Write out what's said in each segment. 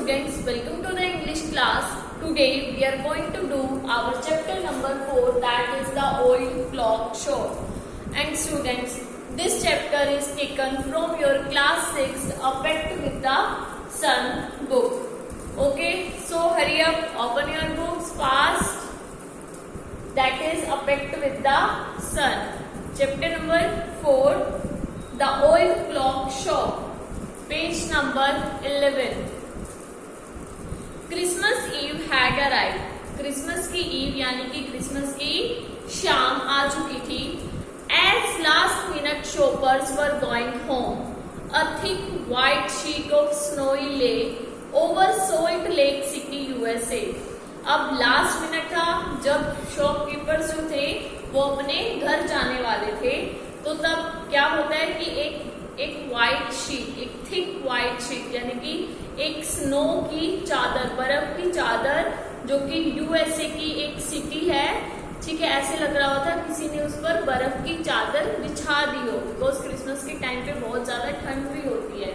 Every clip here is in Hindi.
students, welcome to the English class. Today we are going to do our chapter number 4, that is the old clock shop. And students, this chapter is taken from your class 6 A Pet with the Sun book. Okay, so hurry up, open your books fast. That is A Pet with the Sun. Chapter number 4, the old clock shop. Page number 11. Christmas eve had arrived. Christmas की ईव यानी कि क्रिसमस की शाम आ चुकी थी. As last minute shoppers were going home, a thick white sheet of snowy lay over Salt Lake City USA. अब लास्ट मिनट था जब शॉपकीपर्स जो थे वो अपने घर जाने वाले थे, तो तब क्या होता है कि एक व्हाइट शीट, एक थिक व्हाइट शीट यानी कि एक स्नो की चादर, बर्फ की चादर, जो कि यूएसए की एक सिटी है, ठीक है, ऐसे लग रहा था किसी ने उस पर बर्फ की चादर बिछा दी हो, बिकॉज क्रिसमस के टाइम पे बहुत ज्यादा ठंड भी होती है.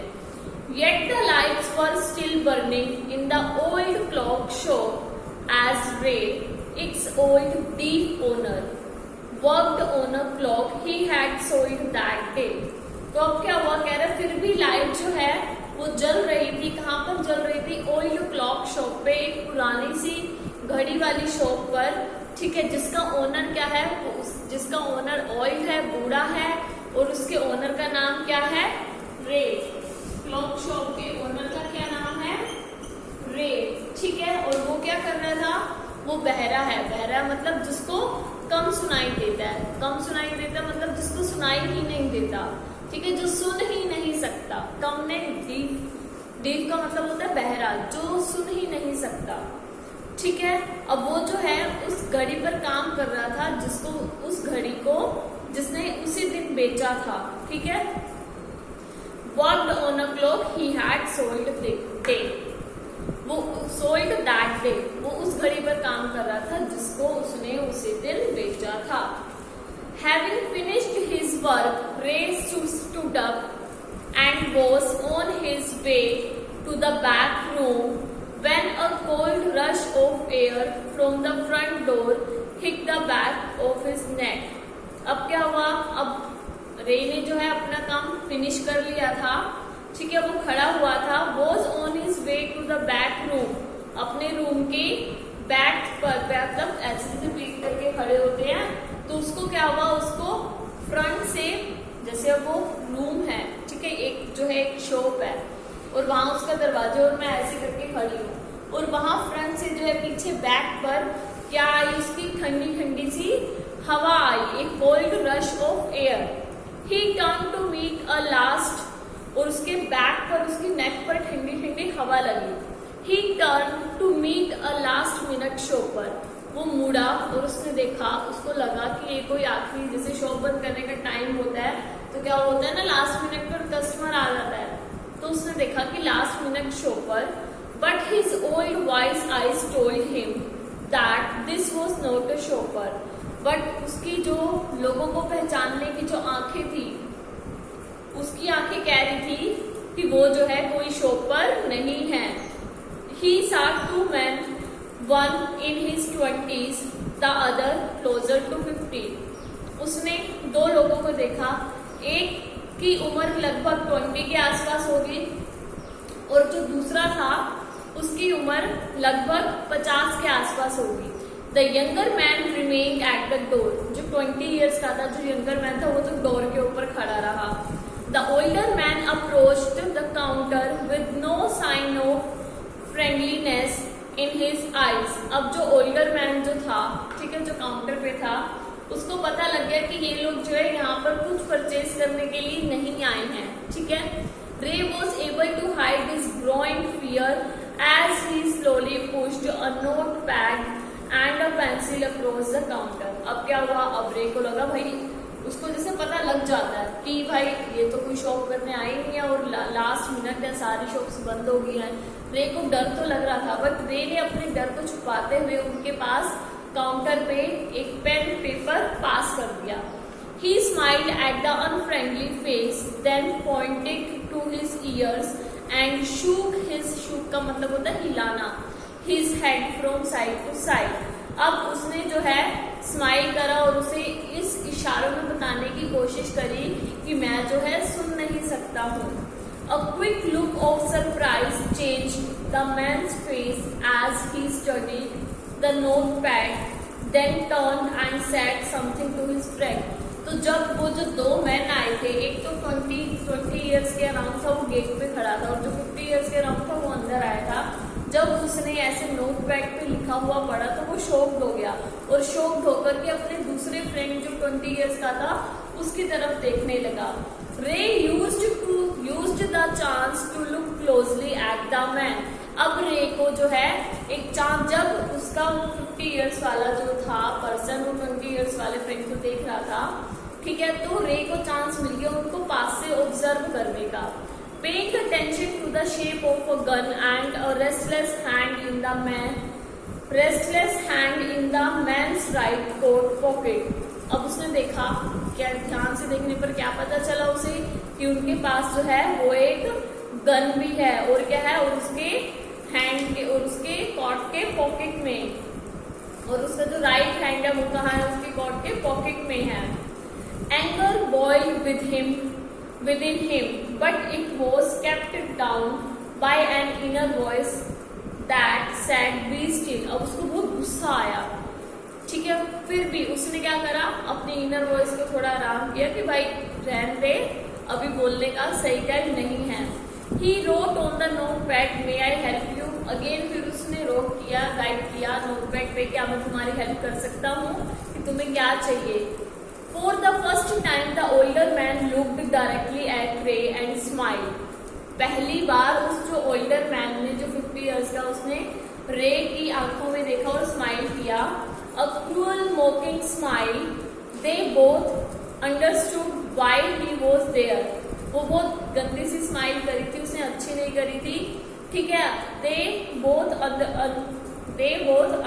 Yet the lights were still burning in the old clock shop as Ray, its old deep owner, worked on a clock he had sold that day. तो अब क्या हुआ, कह रहे फिर भी लाइट जो है वो जल रही थी. कहाँ पर जल रही थी? ओल्ड क्लॉक शॉप पे, एक पुरानी सी घड़ी वाली शॉप पर, ठीक है, जिसका ओनर क्या है, जिसका ओनर ओल्ड है, बूढ़ा है, और उसके ओनर का नाम क्या है? रे. क्लॉक शॉप के ओनर का क्या नाम है? रे, ठीक है. और वो क्या कर रहा था? वो बहरा है. बहरा मतलब जिसको कम सुनाई देता है. कम सुनाई देता मतलब जिसको सुनाई ही नहीं देता, ठीक है, जो सुन ही नहीं सकता. कम ने डीफ का मतलब होता है बहरा, जो सुन ही नहीं सकता, ठीक है. अब वो जो है उस घड़ी पर काम कर रहा था, जिसको, उस घड़ी को जिसने उसी दिन बेचा था, ठीक है. Worked on a clock he had sold day, वो सोल्ड दैट डे, वो उस घड़ी पर काम कर रहा था जिसको उसने उसी दिन बेचा था. Having finished his work, Ray stood up and was on his way to the back room when a cold rush of air from the front door hit the back of his neck. अब क्या हुआ? अब रे ने जो है अपना काम फिनिश कर लिया था, ठीक है, वो खड़ा हुआ था. was on his way to the back room, अपने रूम के बैक पर, मतलब ऐसे से पीट करके खड़े होते हैं, तो उसको क्या हुआ, उसको फ्रंट से, जैसे अब वो रूम है, ठीक है, एक जो है एक शॉप है और वहां उसका दरवाजा, और मैं ऐसे करके खड़ी हूँ, और वहां फ्रंट से जो है पीछे बैक पर क्या आई, उसकी ठंडी ठंडी सी हवा आई, एक cold rush of air. He turn to meet a last, और उसके बैक पर, उसकी नेक पर ठंडी ठंडी हवा लगी. He turn to meet a last minute shopper, वो मुड़ा और उसने देखा, उसको लगा कि ये कोई आखिरी, जैसे शॉप बंद करने का टाइम होता है तो क्या होता है ना, लास्ट मिनट पर कस्टमर आ जाता है, तो उसने देखा कि last minute shopper. But his old wise eyes told him that this was not a shopper. But उसकी जो लोगों को पहचानने की जो आंखें थी, उसकी आंखें कह रही थी कि वो जो है कोई शॉपर नहीं है. He saw two men, one in his 20s, the other closer to 50. उसने दो लोगों को देखा, एक की उम्र लगभग 20 के आसपास होगी, और जो दूसरा था उसकी उम्र लगभग 50 के आसपास होगी. The younger man remained at the door. जो 20 years का था, जो younger man था, वो तो डोर के ऊपर खड़ा रहा. The older man approached the counter with no sign of friendliness in his eyes. अब जो ओल्डर मैन जो था, ठीक है, जो काउंटर पे था, उसको पता लग गया कि ये लोग जो है यहाँ पर कुछ परचेज करने के लिए नहीं आए हैं, ठीक है. Ray was able to hide his growing fear as he slowly pushed a note pad and a pencil across the counter. अब क्या हुआ, अब रे को लगा, भाई उसको जैसे पता लग जाता है कि भाई ये तो कोई शॉप करने आई नहीं है और लास्ट मिनट है, सारी शॉप्स बंद हो गई हैं. रे को डर तो लग रहा था, बट रे ने अपने डर को छुपाते हुए उनके पास काउंटर पे एक पेन पेपर पास कर दिया. He smiled at the unfriendly face, then pointed to his ears and shook मतलब होता है हिलाना। His head from side to side. अब उसने जो है स्माइल करा और उसे इस इशारों में बताने की कोशिश करी कि मैं जो है सुन नहीं सकता हूँ। A quick look of surprise changed the man's face as he studied the notepad, then turned and said something to his friend. तो जब वो जो दो मैन आए थे, एक तो 20 ईयर्स के अराउंड था, वो गेट पे खड़ा था, और जो 50 ईयर्स के अराउंड था वो अंदर आया था। जब उसने ऐसे नोटपैड पे लिखा हुआ पढ़ा तो वो शॉक्ड हो गया, और शॉक्ड होकर के अपने दूसरे फ्रेंड जो 20 ईयर्स का था उसकी तरफ देखने लगा। Ray used the chance to look closely at the man. अब रे को जो है एक चांस, जब उसका 50 ईयर्स वाला जो था पर्सन वो 20 ईयर्स वाले फ्रेंड को देख रहा था, ठीक है, तो रे को चांस मिल गया उनको पास से ऑब्जर्व करने का। Paying attention to the shape of a gun and a restless hand in the man's right coat pocket. अब उसने देखा, क्या ध्यान से देखने पर क्या पता चला उसे कि उनके पास जो है वो एक गन भी है, और क्या है, और उसके हैंड के और उसके कोट के पॉकेट में, और उसका जो राइट हैंड है वो कहाँ है, उसके कोट के पॉकेट में है। Anger boiled within him, but it was kept down by an inner voice that said, "Be still." अब उसको बहुत गुस्सा आया, ठीक है, फिर भी उसने क्या करा, अपनी इनर वॉइस को थोड़ा आराम किया कि भाई रहने दे, अभी बोलने का सही टाइम नहीं है। He wrote on the notepad, "May I help you?" Again फिर उसने रोक किया, राइट किया नोटपैड पे, क्या मैं तुम्हारी हेल्प कर सकता हूँ, कि तुम्हें क्या चाहिए। For the first time, the older man looked directly at Ray and smiled. पहली बार उस जो older man ने, जो 50 years का, उसने रे की आंखों में देखा और स्माइल किया। A cruel mocking smile. They both understood why he was there. वो बहुत गंदी सी स्माइल करी थी, उसने अच्छी नहीं करी थी, ठीक है। They both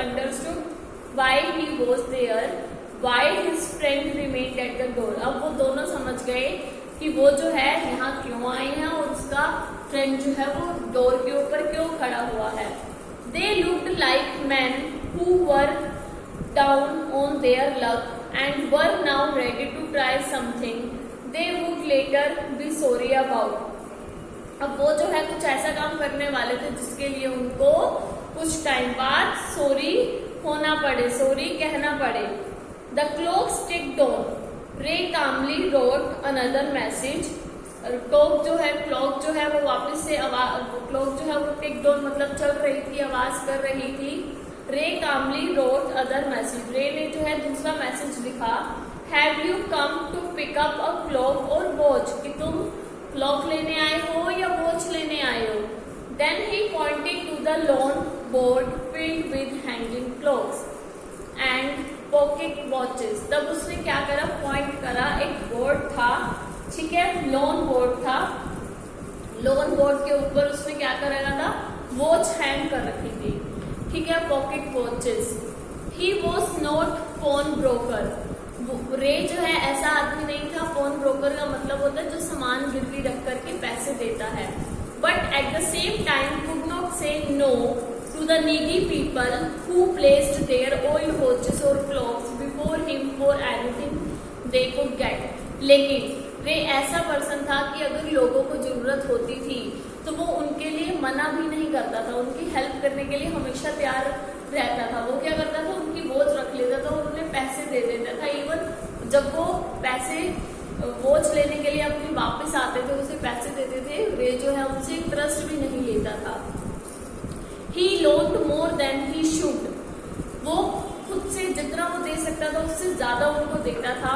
understood why he was there. Why his friend remained at the door. अब वो दोनों समझ गए कि वो जो है यहाँ क्यों आए हैं, और उसका फ्रेंड जो है वो डोर के ऊपर क्यों खड़ा हुआ है। They looked like men who were down on their luck and were now ready to try something they would later be sorry about. अब वो जो है कुछ ऐसा काम करने वाले थे जिसके लिए उनको कुछ टाइम बाद सॉरी होना पड़े, सॉरी कहना पड़े। The clock ticked on. Ray calmly wrote another message. Clock जो है वो वापस से क्लॉक जो है वो ticked on मतलब चल रही थी, आवाज कर रही थी। Ray calmly wrote other message. Ray ने जो है दूसरा मैसेज लिखा, Have you come to pick up a clock or watch? कि तुम क्लॉक लेने आए हो या वॉच लेने आए हो। Then he pointed to the lawn board filled with hanging clocks and pocket watches. तब उसने क्या करा, पॉइंट करा, एक बोर्ड था, ठीक है, लॉन बोर्ड था, लॉन बोर्ड के ऊपर उसने क्या करा था, वॉच हैंग कर रखी थी, ठीक है, pocket watches. He was not phone broker. रे जो है ऐसा आदमी नहीं था, फोन ब्रोकर का मतलब होता है जो सामान गिरवी रख करके पैसे देता है, but at the same time could not से no to the needy people who placed their old watches or clocks before him for anything they could get. लेकिन वे ऐसा पर्सन था कि अगर लोगों को जरूरत होती थी तो वो उनके लिए मना भी नहीं करता था, उनकी हेल्प करने के लिए हमेशा तैयार रहता था। वो क्या करता था, उनकी वॉच रख लेता था और उन्हें पैसे दे देता था। इवन जब वो पैसे वॉच लेने के लिए अपनी वापस आते थे, उसे पैसे देते थे, वे जो है उनसे ट्रस्ट भी नहीं लेता था। He loaned more than he should. वो खुद से जितना वो दे सकता था उससे ज्यादा उनको देता था।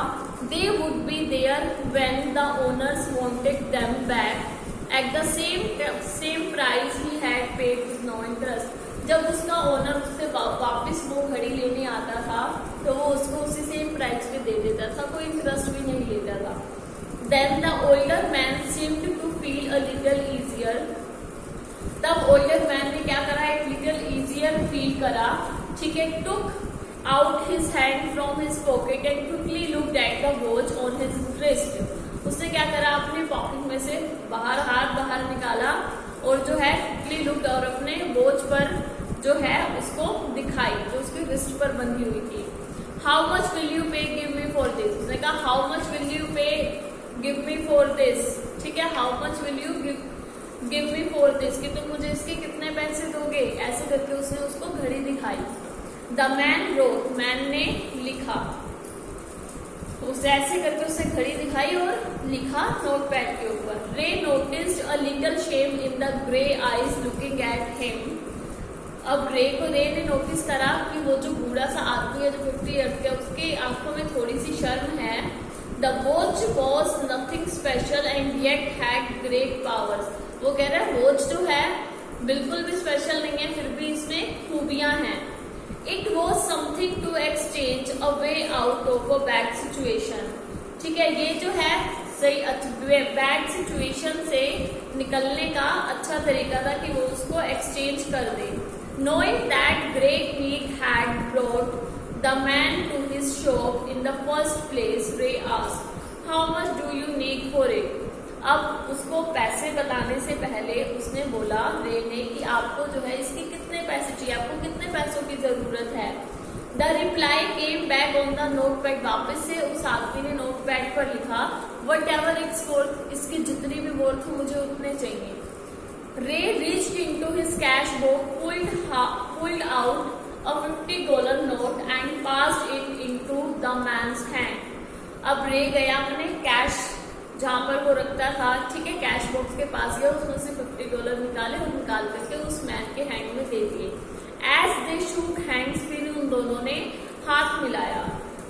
They would be there when the owners wanted them back at the same price he had paid with no interest. जब उसका ओनर उससे वापस वो घड़ी लेने आता था तो वो उसको उसी सेम प्राइस पे दे देता था, कोई इंटरेस्ट भी नहीं लेता था। Then the older man seemed to feel a little easier. तब ओल्डर मैन ने क्या करा, एक लिटिल इजियर फील करा, ठीक है, took out his hand from his pocket and quickly looked at the watch on his wrist. उसने क्या करा, अपने पॉकेट में से हाथ बाहर निकाला और जो है क्विकली लुक्ड और अपने बोझ पर जो है उसको दिखाई, जो उसकी रिस्ट पर बंधी हुई थी। हाउ मच विल यू पे गिव मी फॉर दिस, उसने कहा हाउ मच विल यू पे गिव मी फॉर दिस, ठीक है, how much will you give me for this, कि तुम मुझे इसके कितने पैसे दोगे, ऐसे करके उसने उसको घड़ी दिखाई। द मैन रोट, मैन ने लिखा, उसे ऐसे करके उसे घड़ी दिखाई और लिखा नोटपैड के ऊपर। रे noticed a little shame in the grey eyes looking at him. अब रे ने नोटिस करा कि वो जो बूढ़ा सा आदमी है जो 50 ईयर्स का, उसके आंखों में थोड़ी सी शर्म है। The watch was nothing special and yet had great powers. वो कह रहा है वॉच जो है बिल्कुल भी स्पेशल नहीं है, फिर भी इसमें खूबियां हैं। It was something to exchange a way out of a bad situation, ठीक है, ये जो है सही बैड सिचुएशन से निकलने का अच्छा तरीका था कि वो उसको एक्सचेंज कर दे। Knowing that great need had brought the man to his shop in the first place, Ray asked, "How much do you need for it?" अब उसको पैसे बताने से पहले उसने बोला रे ने कि आपको जो है इसके कितने पैसे चाहिए, आपको कितने पैसों की जरूरत है। The reply came back on the notepad, वापस से उस आदमी ने नोटपैड पर लिखा, वट एवर इट्स वर्थ, इसकी जितनी भी वर्थ हो मुझे उतने चाहिए। Ray reached into his cash box, pulled out a $50 note and passed it into the man's hand. अब रे गया अपने कैश जहां पर वो रखता था, ठीक है, कैश बॉक्स के पास गया, उसमें से $50 निकाले और निकाल करके उस मैन के हैंड में दे दिए। As they shook hands, फिर उन दोनों ने हाथ मिलाया।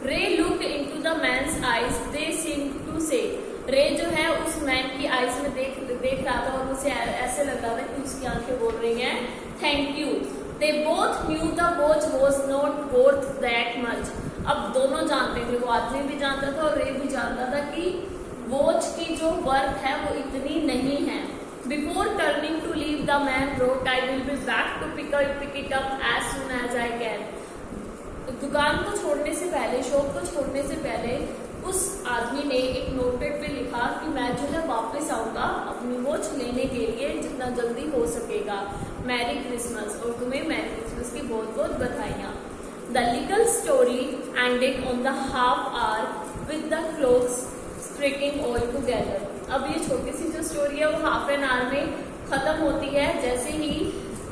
Ray looked into the man's eyes. They seemed to say, रे जो है उस मैन की आईज में देख रहा था और उसे ऐसे लग रहा था कि उसकी आंखें बोल रही हैं thank you. They both new the watch was not worth that much. अब दोनों जानते थे, वो आदमी भी जानता था और रे भी जानता था कि वॉच की जो वर्थ है वो इतनी नहीं है। Before turning to leave the man wrote, I will be back to pick it up as soon as I can. दुकान को छोड़ने से पहले, शॉप को छोड़ने से पहले उस आदमी ने एक नोटपैड पे लिखा कि मैं जो है वापस आऊंगा अपनी वॉच लेने के लिए जितना जल्दी हो सकेगा। मैरी क्रिसमस, और तुम्हें मैरी क्रिसमस की बहुत बहुत बधाइयाँ। The little story ended on the half hour with the clocks striking all together. अब ये छोटी सी जो स्टोरी है वो हाफ एन आवर में खत्म होती है, जैसे ही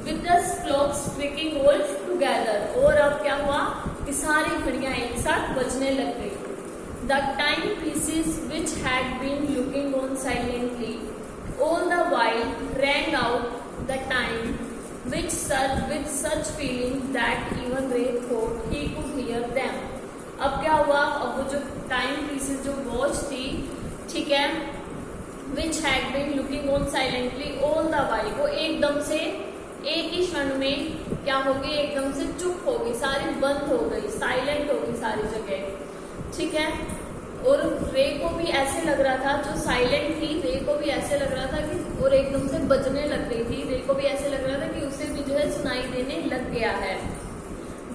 with the clocks striking all together. और अब क्या हुआ कि सारी घड़ियां एक साथ बजने लग गई। The timepieces which had been looking on silently all the while rang out the time with such feeling that even Ray thought he could hear them. अब क्या हुआ, अब वो जो टाइम पीसेस जो वॉच थी, ठीक है, which had been looking on silently all the while, वो एकदम से एक ही क्षण में क्या हो गई, एकदम से चुप हो गई, सारी बंद हो गई, साइलेंट हो गई सारी जगह, ठीक है। और रे को भी ऐसे लग रहा था, जो साइलेंट थी रे को भी ऐसे लग रहा था कि, और एकदम से बजने लग रही थी, रे को भी ऐसे लग रहा था कि उसे भी जो है सुनाई देने लग गया है।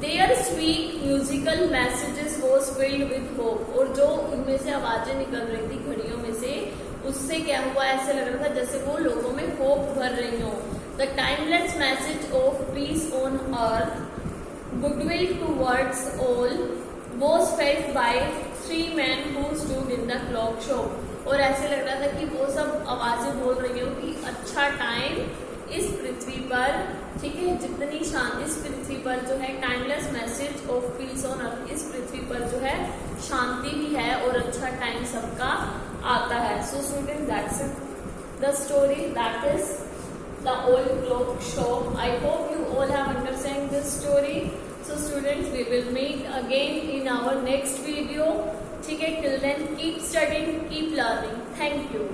Their sweet musical messages was filled with hope, और जो उनमें से आवाजें निकल रही थी घड़ियों में से, उससे क्या हुआ, ऐसे लग रहा था जैसे वो लोगों में होप भर रही हो। The timeless message of peace on earth, goodwill towards all was felt by 3 men who stood in the clock shop। और ऐसे लग रहा था कि वो सब आवाजें बोल रही हो कि अच्छा टाइम इस पृथ्वी पर, ठीक है, जितनी शांति इस पृथ्वी पर जो है, timeless message of peace on earth, इस पृथ्वी पर जो है शांति भी है और अच्छा टाइम सबका आता है। So student, that's the story, that is the old clock shop. I hope you all have understand this story. So students, we will meet again in our next video. ठीक है, till then keep studying, keep learning. Thank you.